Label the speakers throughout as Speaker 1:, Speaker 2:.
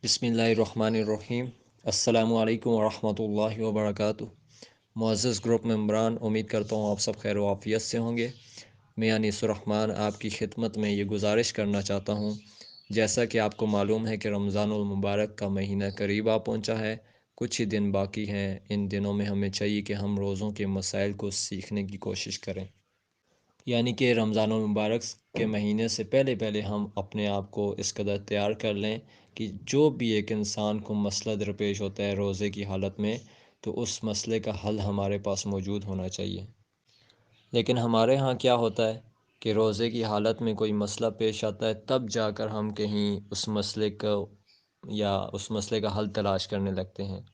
Speaker 1: बिस्मिल्लाहिर्रहमानिर्रहीम। अस्सलामु अलैकुम वरहमतुल्लाहि वबरकातुह। मुअज़्ज़ज़ ग्रुप मेंबरान, उम्मीद करता हूँ आप सब खैर व आफ़ियत से होंगे। मैं अनीसुर्रहमान आपकी खिदमत में ये गुजारिश करना चाहता हूँ, जैसा कि आपको मालूम है कि रमज़ानुल मुबारक का महीना करीब आ पहुँचा है, कुछ ही दिन बाकी हैं। इन दिनों में हमें चाहिए कि हम रोज़ों के मसाइल को सीखने की कोशिश करें, यानी कि रमज़ानुल मुबारक के महीने से पहले पहले हम अपने आप को इस कदर तैयार कर लें कि जो भी एक इंसान को मसला दरपेश होता है रोज़े की हालत में, तो उस मसले का हल हमारे पास मौजूद होना चाहिए। लेकिन हमारे यहाँ क्या होता है कि रोज़े की हालत में कोई मसला पेश आता है, तब जाकर हम कहीं उस मसले को या उस मसले का हल तलाश करने लगते हैं।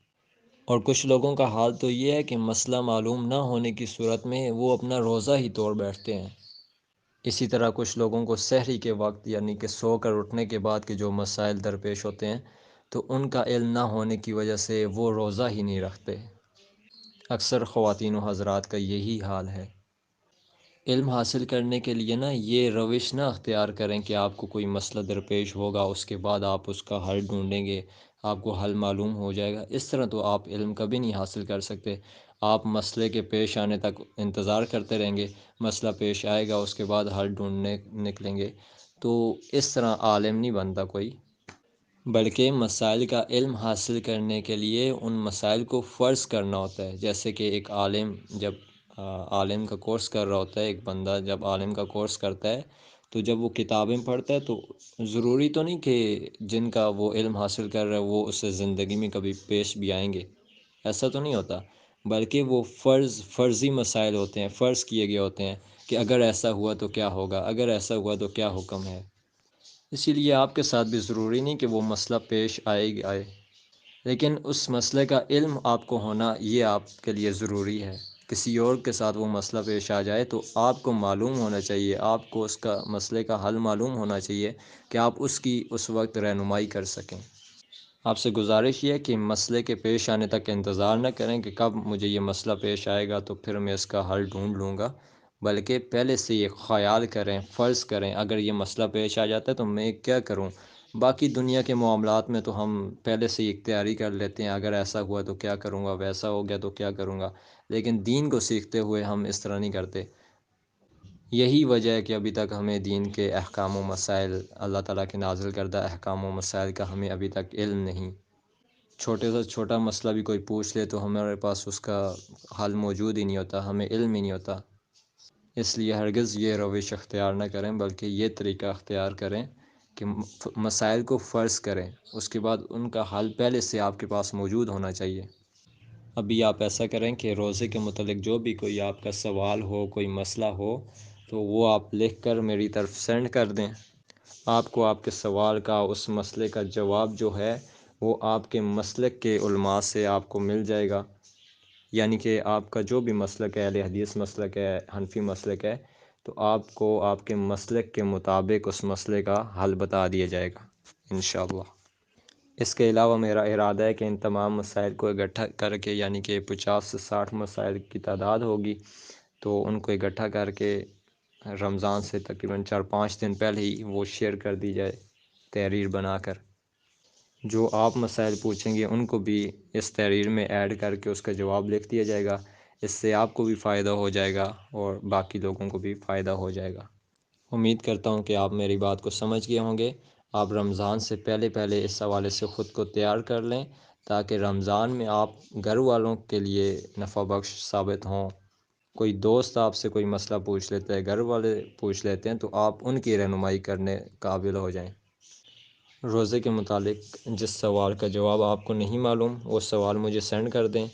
Speaker 1: और कुछ लोगों का हाल तो ये है कि मसला मालूम ना होने की सूरत में वो अपना रोज़ा ही तोड़ बैठते हैं। इसी तरह कुछ लोगों को सहरी के वक्त यानी कि सो कर उठने के बाद के जो मसाइल दरपेश होते हैं, तो उनका इल्म ना होने की वजह से वो रोज़ा ही नहीं रखते। अक्सर ख़वातीन व हज़रात का यही हाल है। इल्म हासिल करने के लिए ना ये रविश ना अख्तियार करें कि आपको कोई मसला दरपेश होगा, उसके बाद आप उसका हल ढूंढेंगे, आपको हल मालूम हो जाएगा। इस तरह तो आप इल्म कभी नहीं हासिल कर सकते। आप मसले के पेश आने तक इंतज़ार करते रहेंगे, मसला पेश आएगा उसके बाद हल ढूंढने निकलेंगे, तो इस तरह आलिम नहीं बनता कोई। बल्कि मसाइल का इल्म हासिल करने के लिए उन मसाइल को फ़र्ज़ करना होता है। जैसे कि एक आलिम जब आलिम का कोर्स कर रहा होता है, एक बंदा जब आलिम का कोर्स करता है, तो जब वो किताबें पढ़ता है, तो ज़रूरी तो नहीं कि जिनका वो इल्म हासिल कर रहा है वो उससे ज़िंदगी में कभी पेश भी आएंगे, ऐसा तो नहीं होता। बल्कि वो फ़र्ज़ी मसाइल होते हैं, फ़र्ज़ किए गए होते हैं कि अगर ऐसा हुआ तो क्या होगा, अगर ऐसा हुआ तो क्या हुक्म है। इसीलिए आपके साथ भी ज़रूरी नहीं कि वो मसला पेश आए, लेकिन उस मसले का इल्म आपको होना ये आपके लिए ज़रूरी है। किसी और के साथ वो मसला पेश आ जाए तो आपको मालूम होना चाहिए, आपको उसका मसले का हल मालूम होना चाहिए कि आप उसकी उस वक्त रहनुमाई कर सकें। आपसे गुजारिश ये है कि मसले के पेश आने तक इंतज़ार न करें कि कब मुझे ये मसला पेश आएगा तो फिर मैं इसका हल ढूंढ लूँगा, बल्कि पहले से ये ख़याल करें, फ़र्ज़ करें, अगर ये मसला पेश आ जाता है तो मैं क्या करूँ। बाकी दुनिया के मामलात में तो हम पहले से ही तैयारी कर लेते हैं, अगर ऐसा हुआ तो क्या करूँगा, वैसा हो गया तो क्या करूँगा। लेकिन दीन को सीखते हुए हम इस तरह नहीं करते। यही वजह है कि अभी तक हमें दीन के अहकाम व मसाइल, अल्लाह ताला के नाज़िल करदा अहकाम व मसाइल का हमें अभी तक इल्म नहीं। छोटे से छोटा मसला भी कोई पूछ ले तो हमारे पास उसका हल मौजूद ही नहीं होता, हमें इल्म ही नहीं होता। इसलिए हरगिज़ ये रविश अख्तियार न करें, बल्कि ये तरीका अख्तियार करें कि मसाइल को फ़र्ज़ करें, उसके बाद उनका हल पहले से आपके पास मौजूद होना चाहिए। अभी आप ऐसा करें कि रोज़े के मुतल्लिक़ जो भी कोई आपका सवाल हो, कोई मसला हो, तो वो आप लिख कर मेरी तरफ़ सेंड कर दें। आपको आपके सवाल का, उस मसले का जवाब जो है वो आपके मसलक के उलमा से आपको मिल जाएगा। यानी कि आपका जो भी मसलक है, अहले हदीस मसलक है, हनफी मसलक है, तो आपको आपके मसलक के मुताबिक उस मसले का हल बता दिया जाएगा इंशाअल्लाह। इसके अलावा मेरा इरादा है कि इन तमाम मसाइल को इकट्ठा करके, यानी कि 50 से 60 मसाइल की तादाद होगी, तो उनको इकट्ठा करके रमज़ान से तकरीबन 4-5 दिन पहले ही वो शेयर कर दी जाए तहरीर बनाकर। जो आप मसाइल पूछेंगे उनको भी इस तहरीर में ऐड करके उसका जवाब लिख दिया जाएगा। इससे आपको भी फ़ायदा हो जाएगा और बाकी लोगों को भी फ़ायदा हो जाएगा। उम्मीद करता हूँ कि आप मेरी बात को समझ गए होंगे। आप रमज़ान से पहले पहले इस हवाले से ख़ुद को तैयार कर लें, ताकि रमज़ान में आप घर वालों के लिए नफ़ा बख्श साबित हों। कोई दोस्त आपसे कोई मसला पूछ लेता है, घर वाले पूछ लेते हैं, तो आप उनकी रहनुमाई करने काबिल हो जाएं। रोज़े के मुतालिक जिस सवाल का जवाब आपको नहीं मालूम, वो सवाल मुझे सेंड कर दें,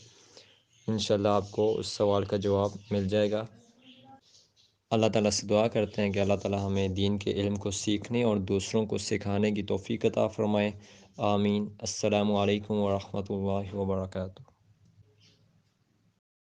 Speaker 1: इंशाल्लाह आपको उस सवाल का जवाब मिल जाएगा। अल्लाह ताला से दुआ करते हैं कि अल्लाह ताला हमें दीन के इल्म को सीखने और दूसरों को सिखाने की तौफ़ीक़ अता फ़रमाए। आमीन। अस्सलामु अलैकुम व रहमतुल्लाहि व बरकातुहू।